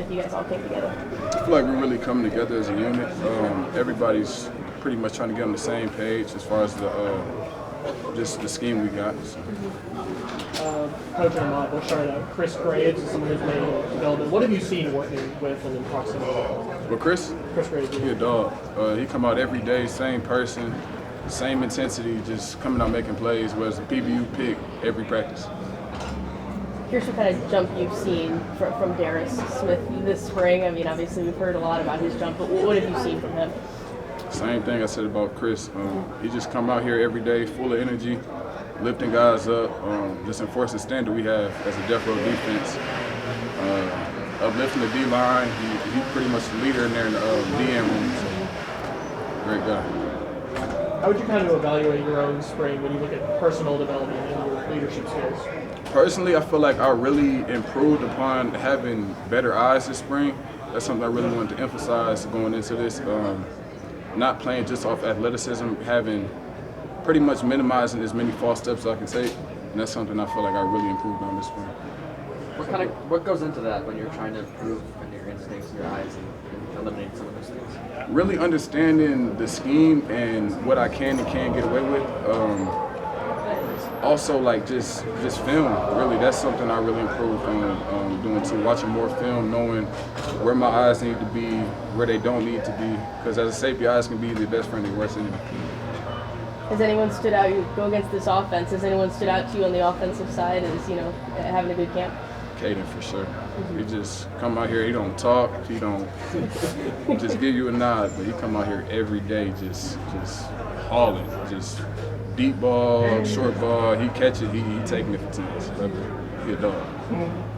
like you guys all came together? I feel like we're really coming together as a unit. Everybody's pretty much trying to get on the same page as far as just the scheme we got. So. Coach and Ahmad, we'll start out. Chris Graves is someone who's made a development. What have you seen working with and in proximity? Well, Chris Graves, he a dog. He come out every day, same person, same intensity, just coming out making plays, whereas the PBU pick every practice. Here's what kind of jump you've seen from Darius Smith this spring. I mean, obviously we've heard a lot about his jump, but what have you seen from him? Same thing I said about Chris. He just come out here every day full of energy, lifting guys up, just enforcing the standard we have as a death row defense. Uplifting the D-line. He's pretty much the leader in there in the DM room. So, great guy. How would you kind of evaluate your own spring when you look at personal development and your leadership skills? Personally, I feel like I really improved upon having better eyes this spring. That's something I really wanted to emphasize going into this. Not playing just off athleticism, having pretty much minimizing as many false steps as I can take, and that's something I feel like I really improved on this spring. What goes into that when you're trying to improve on your instincts, your eyes, and eliminate some of those things? Really understanding the scheme and what I can and can't get away with. Also, like just film. Really, that's something I really improved on doing too. Watching more film, knowing where my eyes need to be, where they don't need to be. Because as a safety, your eyes can be the best friend, the worst enemy. Has anyone stood out? You go against this offense. Has anyone stood out to you on the offensive side as having a good camp? Caden for sure. He just come out here. He don't talk. He don't just give you a nod, but he come out here every day, just hauling, just. Deep ball, short ball, he catch it, he taking it for 10s. He a dog.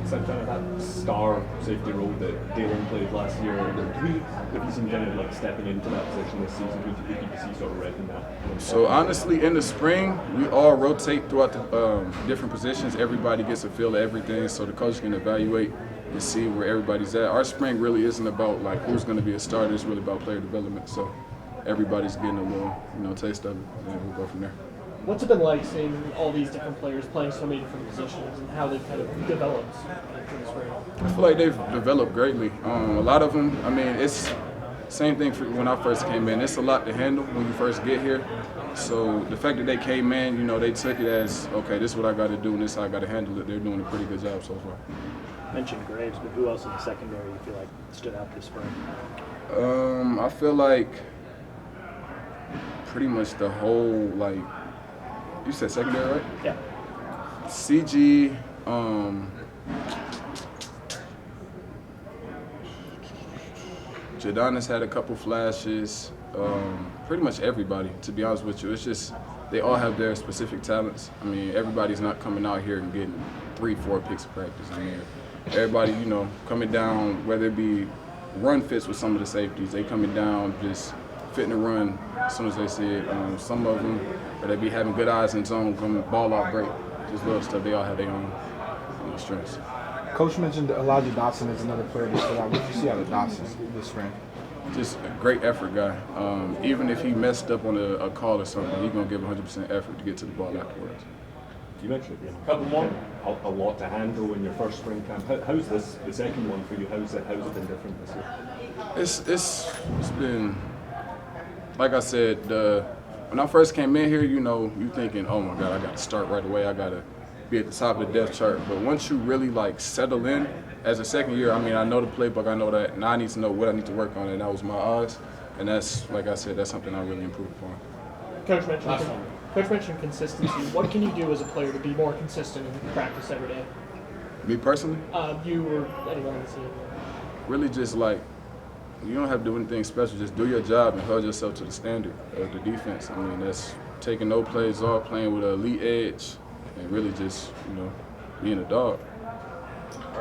Santana, that star safety role that Dalen played last year, have you seen kind of like stepping into that position this season? Who do you see sort of repping that? So honestly, in the spring, we all rotate throughout the different positions. Everybody gets a feel of everything, so the coach can evaluate and see where everybody's at. Our spring really isn't about like who's going to be a starter. It's really about player development. So everybody's getting a little, taste of it, and we'll go from there. What's it been like seeing all these different players playing so many different positions and how they've kind of developed in the spring? I feel like they've developed greatly. A lot of them, I mean, it's same thing for when I first came in. It's a lot to handle when you first get here. So the fact that they came in, they took it as, okay, this is what I got to do and this is how I got to handle it. They're doing a pretty good job so far. You mentioned Graves, but who else in the secondary you feel like stood out this spring? I feel like pretty much the whole, you said secondary, right? Yeah. CG, Jadanis had a couple flashes. Pretty much everybody, to be honest with you. It's just they all have their specific talents. I mean, everybody's not coming out here and getting 3-4 picks of practice. I mean, everybody, coming down, whether it be run fits with some of the safeties, they coming down just fitting the run as soon as they see it. Some of them, or they be having good eyes in zone, coming ball out great. Just little stuff. They all have their own strengths. Coach mentioned Elijah Dotson as another player that stood out. What did you see out of Dotson this spring? Just a great effort guy. Even if he messed up on a call or something, he's going to give 100% effort to get to the ball afterwards. You mentioned it, a couple more. A lot to handle in your first spring camp. How's the second one for you? How's it been different this year? It's been, like I said, when I first came in here, you thinking, oh my God, I got to start right away. I got to be at the top of the depth chart. But once you really settle in as a second year, I mean, I know the playbook, I know that, and I need to know what I need to work on, and that was my eyes. And that's, like I said, that's something I really improved upon. Coach mentioned consistency. What can you do as a player to be more consistent in practice every day? Me personally? You or anyone on the team? Really just you don't have to do anything special. Just do your job and hold yourself to the standard of the defense. I mean, that's taking no plays off, playing with an elite edge, and really just, being a dog.